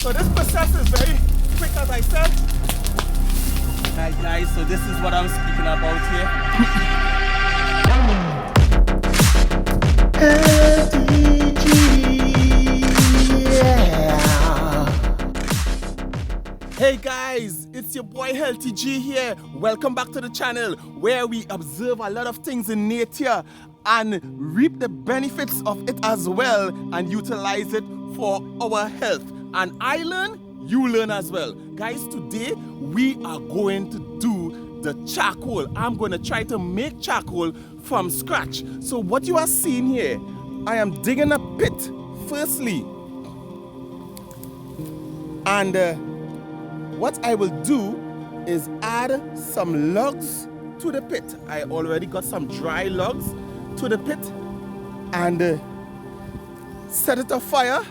So this process is very quick, as I said. Alright guys, so this is what I'm speaking about here. Hey guys, it's your boy Healthy G here. Welcome back to the channel where we observe a lot of things in nature and reap the benefits of it as well and utilize it for our health. And I learn, you learn as well. Guys, today we are going to do the charcoal. I'm going to try to make charcoal from scratch. So what you are seeing here, I am digging a pit firstly. And what I will do is add some logs to the pit. I already got some dry logs to the pit and set it afire,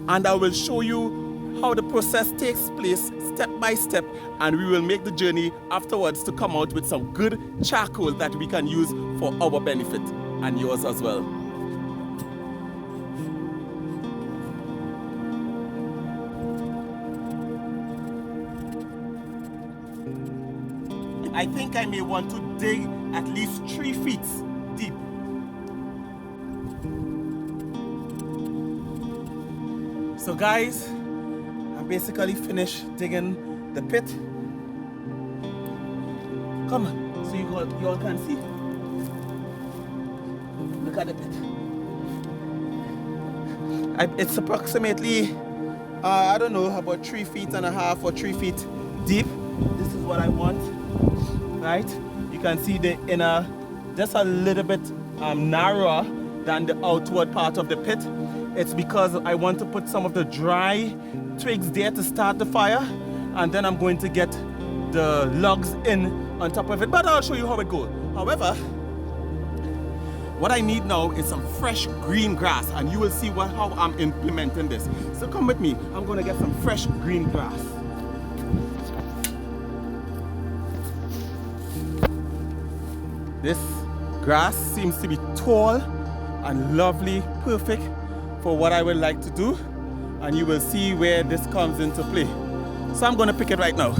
and I will show you how the process takes place step by step, and we will make the journey afterwards to come out with some good charcoal that we can use for our benefit and yours as well. I think I may want to dig at least 3 feet deep. So guys, I basically finished digging the pit. Come on, so you all can see. Look at the pit. It's approximately, I don't know, about 3.5 feet or 3 feet deep. This is what I want. Right, you can see the inner just a little bit narrower than the outward part of the pit. It's because I want to put some of the dry twigs there to start the fire, and then I'm going to get the logs in on top of it, but I'll show you how it goes. However, what I need now is some fresh green grass, and you will see how I'm implementing this. So come with me, I'm going to get some fresh green grass. This grass seems to be tall and lovely, perfect for what I would like to do, and you will see where this comes into play. So I'm going to pick it right now.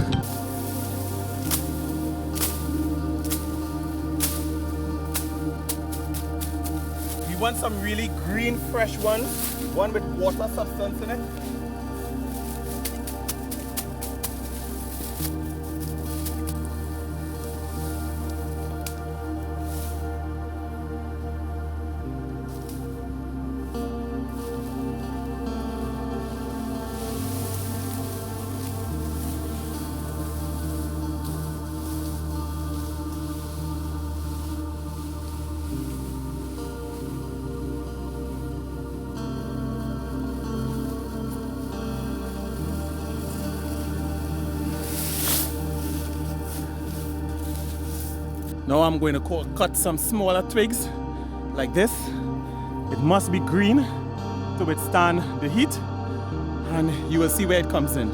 We want some really green, fresh ones, one with water substance in it. Now I'm going to cut some smaller twigs like this. It must be green to withstand the heat, and you will see where it comes in.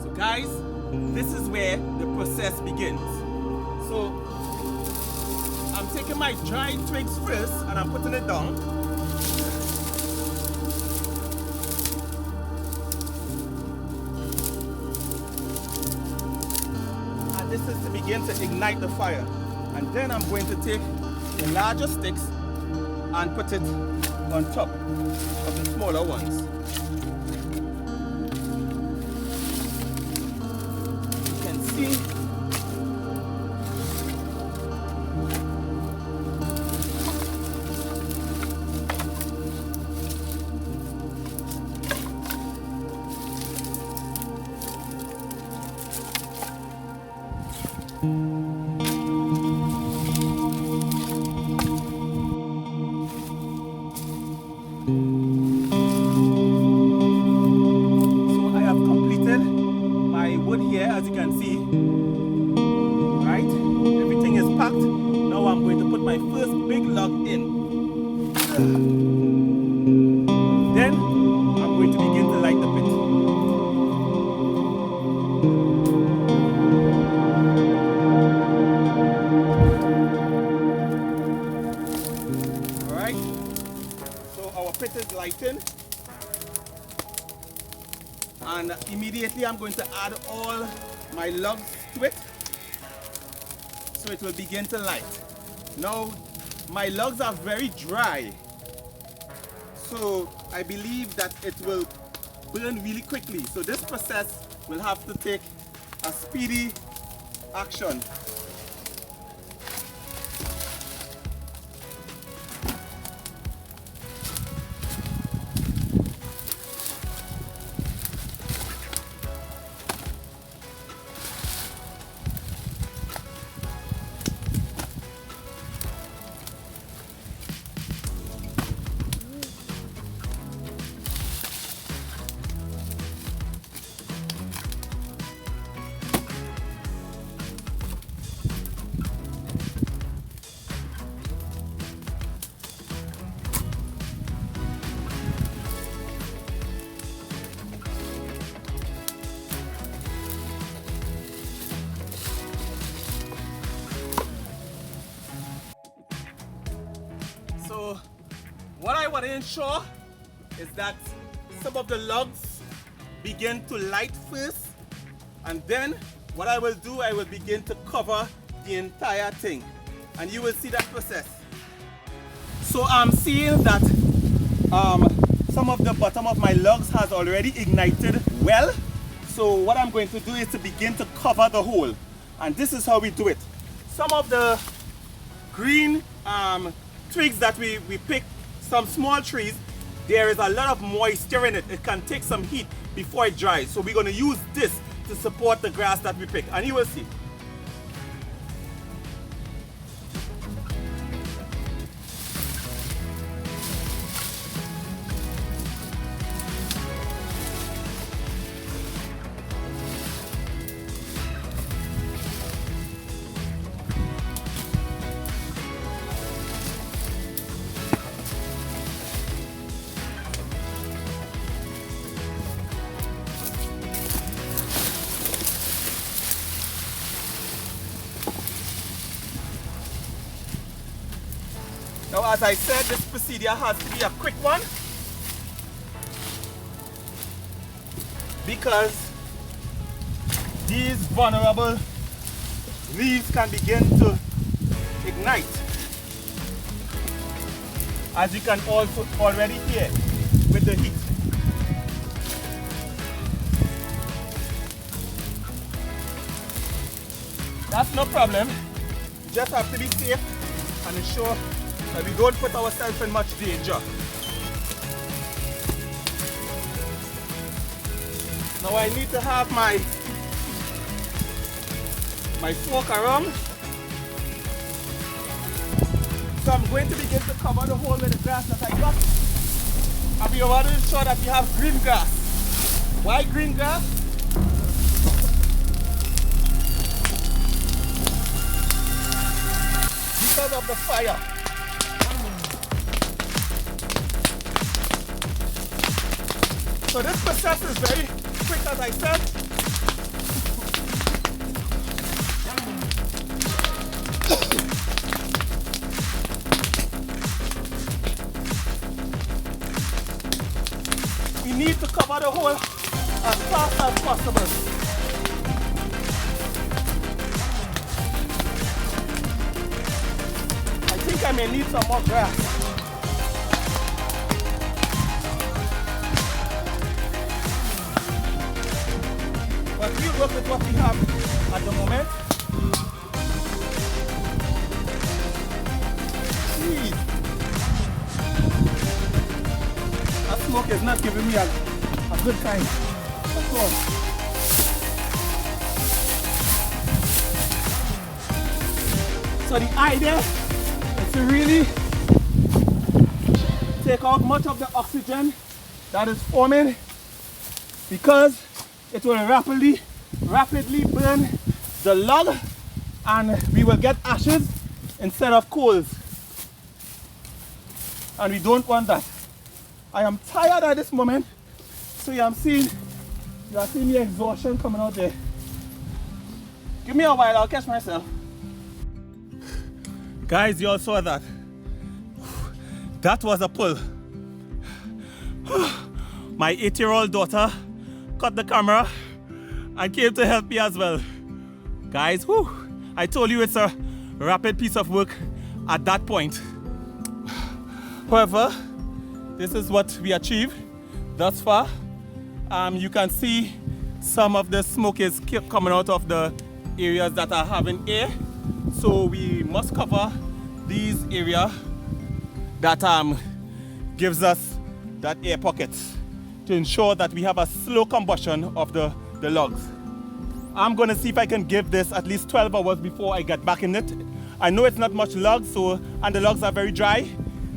So guys, this is where the process begins. So I'm taking my dry twigs first and I'm putting it down. This is to begin to ignite the fire, and then I'm going to take the larger sticks and put it on top of the smaller ones. You can see as you can see, right? Everything is packed. Now I'm going to put my first big log in. Then I'm going to begin to light the pit. All right. our pit is lighting. And immediately I'm going to add all my logs to it, so it will begin to light. Now, my logs are very dry, so I believe that it will burn really quickly. So this process will have to take a speedy action. So what I want to ensure is that some of the logs begin to light first, and then what I will do, I will begin to cover the entire thing, and you will see that process. So I'm seeing that some of the bottom of my logs has already ignited well. So what I'm going to do is to begin to cover the whole, and this is how we do it. Some of the green twigs that we pick, some small trees, there is a lot of moisture in it. It can take some heat before it dries. So we're going to use this to support the grass that we pick, and you will see. Now, as I said, this procedure has to be a quick one because these vulnerable leaves can begin to ignite, as you can also already hear with the heat. That's no problem. You just have to be safe and ensure that we don't put ourselves in much danger. Now I need to have my fork around. So I'm going to begin to cover the hole with the grass that I got. And we want to ensure that we have green grass. Why green grass? Because of the fire. So this process is very quick, as I said. We need to cover the hole as fast as possible. I think I may need some more grass. But we'll work with what we have at the moment. Jeez. That smoke is not giving me a good time at all. So the idea is to really take out much of the oxygen that is forming, because it will rapidly burn the log and we will get ashes instead of coals, and we don't want that. I am tired at this moment, so you are seeing the exhaustion coming out there. Give me a while, I'll catch myself. Guys, you all saw that. That was a pull. My 8-year-old daughter cut the camera and came to help me as well. Guys, whew, I told you it's a rapid piece of work at that point. However, this is what we achieved thus far. You can see some of the smoke is coming out of the areas that are having air. So we must cover these areas that gives us that air pocket to ensure that we have a slow combustion of the logs. I'm going to see if I can give this at least 12 hours before I get back in it. I know it's not much logs, and the logs are very dry,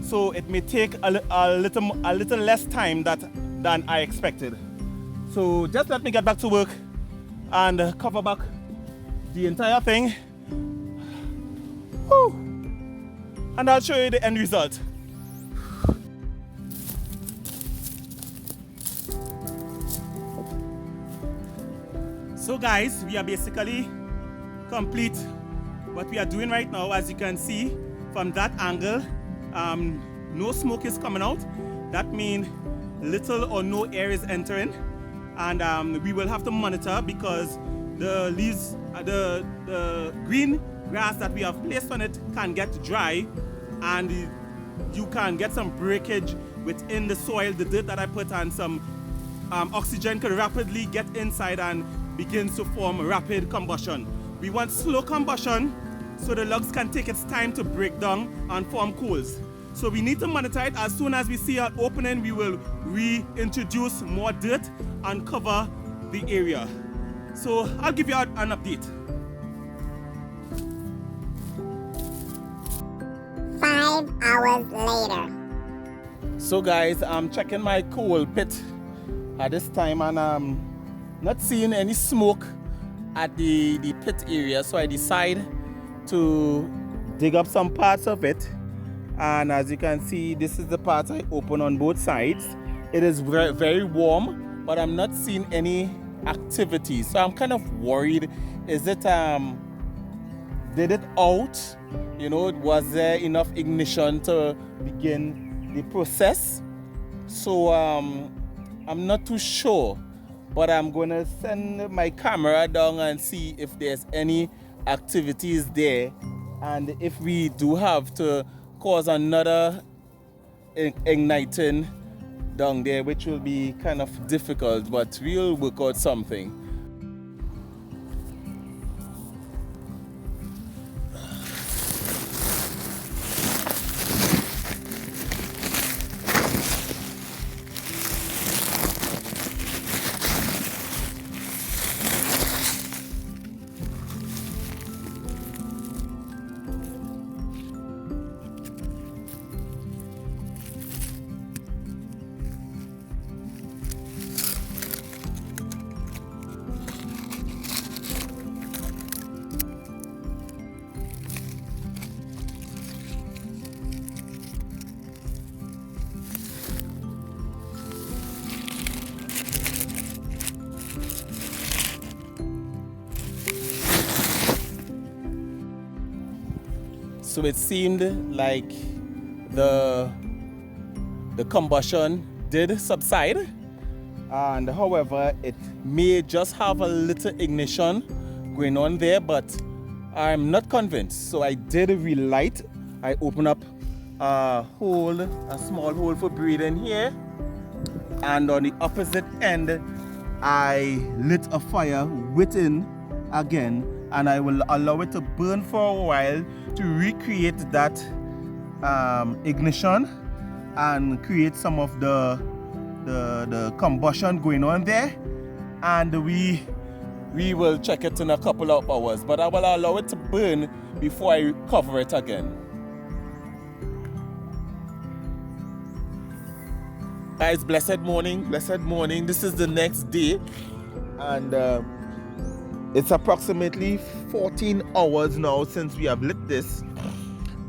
so it may take a little less time than I expected. So just let me get back to work and cover back the entire thing. Whew. And I'll show you the end result. So guys, we are basically complete what we are doing right now. As you can see from that angle, no smoke is coming out. That means little or no air is entering, and we will have to monitor because the leaves, the green grass that we have placed on it can get dry, and you can get some breakage within the soil, the dirt that I put, and some oxygen could rapidly get inside and begins to form rapid combustion. We want slow combustion so the logs can take its time to break down and form coals. So we need to monitor it. As soon as we see an opening, we will reintroduce more dirt and cover the area. So I'll give you an update. 5 hours later. So guys, I'm checking my coal pit at this time, and I'm not seeing any smoke at the pit area, so I decide to dig up some parts of it. And as you can see, this is the part I open on both sides. It is very, very warm, but I'm not seeing any activity, so I'm kind of worried. Is it did it out? You know, was there enough ignition to begin the process? So I'm not too sure, but I'm gonna send my camera down and see if there's any activities there, and if we do have to cause another igniting down there, which will be kind of difficult, but we'll work out something. So it seemed like the combustion did subside, and however it may just have a little ignition going on there, but I'm not convinced. So I did relight. I opened up a small hole for breathing here, and on the opposite end I lit a fire within again, and I will allow it to burn for a while to recreate that ignition and create some of the combustion going on there, and we will check it in a couple of hours, but I will allow it to burn before I cover it again. Guys, blessed morning. This is the next day, and it's approximately 14 hours now since we have lit this,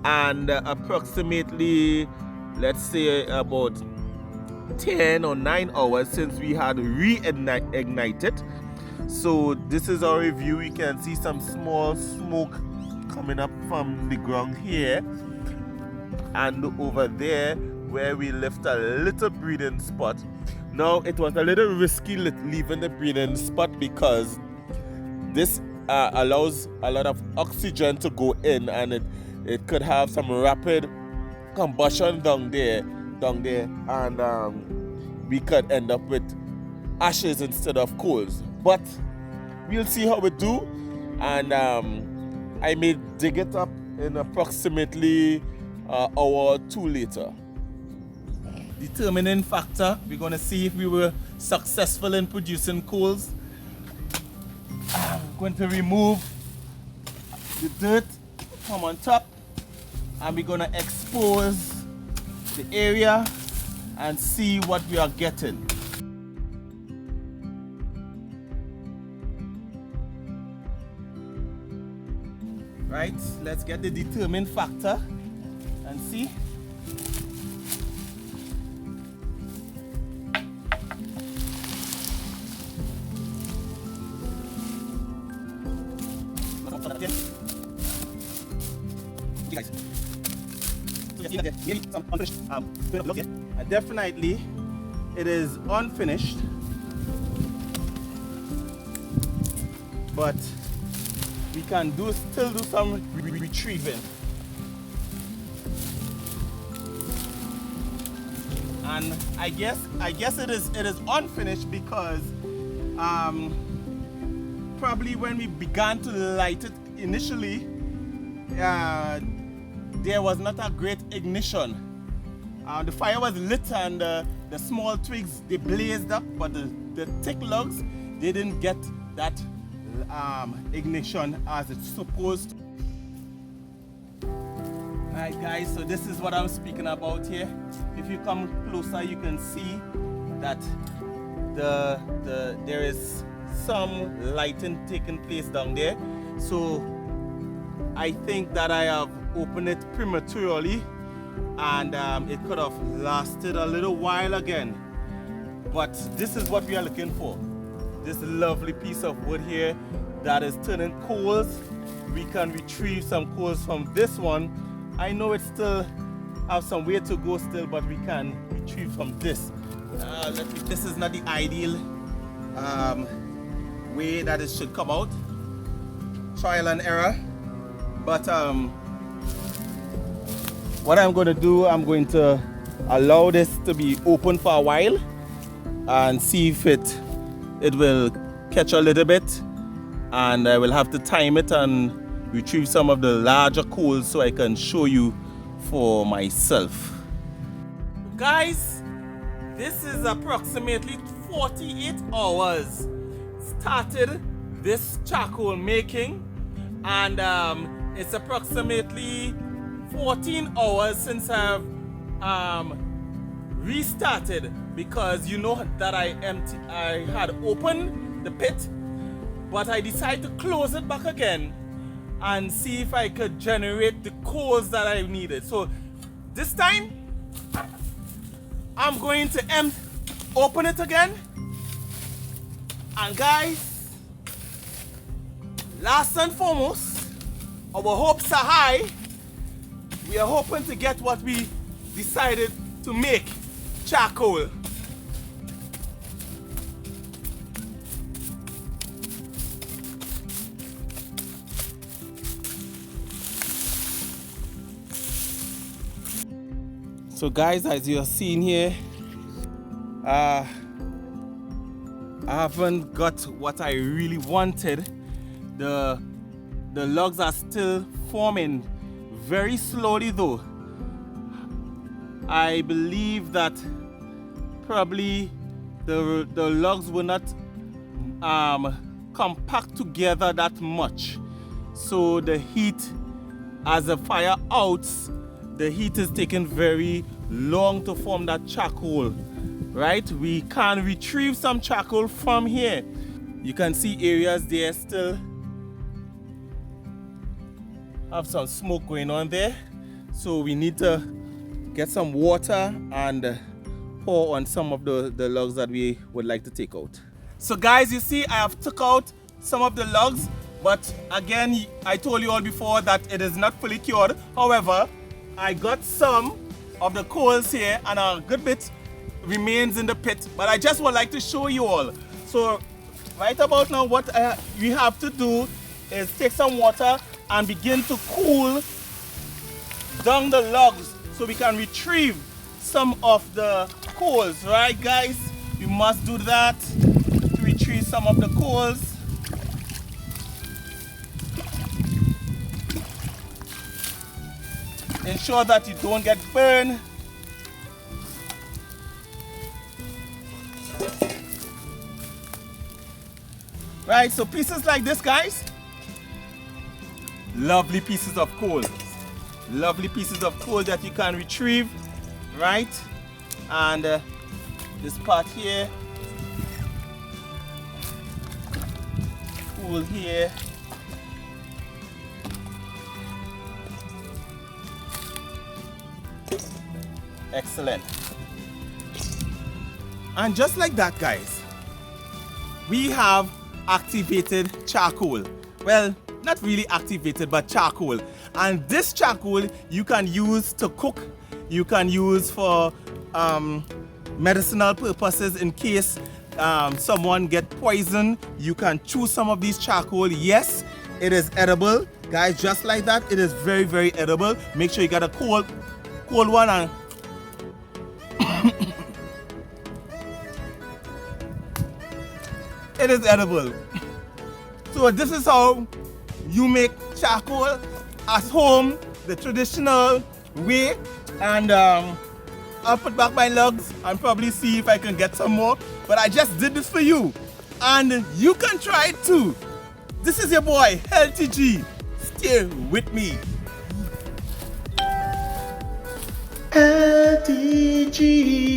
and approximately, let's say, about 10 or 9 hours since we had reignited. So this is our review. You can see some small smoke coming up from the ground here and over there, where we left a little breeding spot. Now it was a little risky leaving the breeding spot because this allows a lot of oxygen to go in, and it could have some rapid combustion down there, and we could end up with ashes instead of coals. But we'll see how we do, and I may dig it up in approximately an hour or two later. Determining factor, we're going to see if we were successful in producing coals. I'm going to remove the dirt from on top, and we're going to expose the area and see what we are getting. Right, let's get the determined factor and see. Definitely it is unfinished, but we can still do some retrieving. And I guess it is unfinished because probably when we began to light it initially, there was not a great ignition. The fire was lit, and the small twigs, they blazed up, but the thick logs, they didn't get that ignition as it's supposed to. Alright guys, so this is what I'm speaking about here. If you come closer, you can see that there is some lighting taking place down there. So I think that I have opened it prematurely, and it could have lasted a little while again. But this is what we are looking for. This lovely piece of wood here that is turning coals. We can retrieve some coals from this one. I know it still have some way to go still, but we can retrieve from this. This is not the ideal way that it should come out. Trial and error. But what I'm going to do, I'm going to allow this to be open for a while and see if it will catch a little bit, and I will have to time it and retrieve some of the larger coals so I can show you for myself. Guys, this is approximately 48 hours started this charcoal making, and it's approximately 14 hours since I've restarted, because you know that I had opened the pit, but I decided to close it back again and see if I could generate the coals that I needed. So this time I'm going to open it again, and guys, last and foremost, our hopes are high. We are hoping to get what we decided to make, charcoal. So guys, as you are seeing here, I haven't got what I really wanted. The logs are still forming very slowly though. I believe that probably the logs were not compact together that much. So the heat, as the fire outs, the heat is taking very long to form that charcoal, right? We can retrieve some charcoal from here. You can see areas there still have some smoke going on there. So we need to get some water and pour on some of the logs that we would like to take out. So guys, you see I have took out some of the logs, but again, I told you all before that it is not fully cured. However, I got some of the coals here, and a good bit remains in the pit, but I just would like to show you all. So right about now, what we have to do is take some water and begin to cool down the logs so we can retrieve some of the coals, right guys? We must do that to retrieve some of the coals. Ensure that you don't get burned. Right, so pieces like this, guys, lovely pieces of coal. Lovely pieces of coal that you can retrieve, right? And this part here, coal here. Excellent. And just like that, guys, we have activated charcoal. Well, not really activated, but charcoal. And this charcoal you can use to cook. You can use for medicinal purposes in case someone get poisoned. You can chew some of these charcoal. Yes, it is edible, guys. Just like that, it is very, very edible. Make sure you got a cold one. And it is edible. So this is how you make charcoal at home, the traditional way. And I'll put back my logs and probably see if I can get some more. But I just did this for you, and you can try it too. This is your boy Healthy G. Stay with me. Healthy G.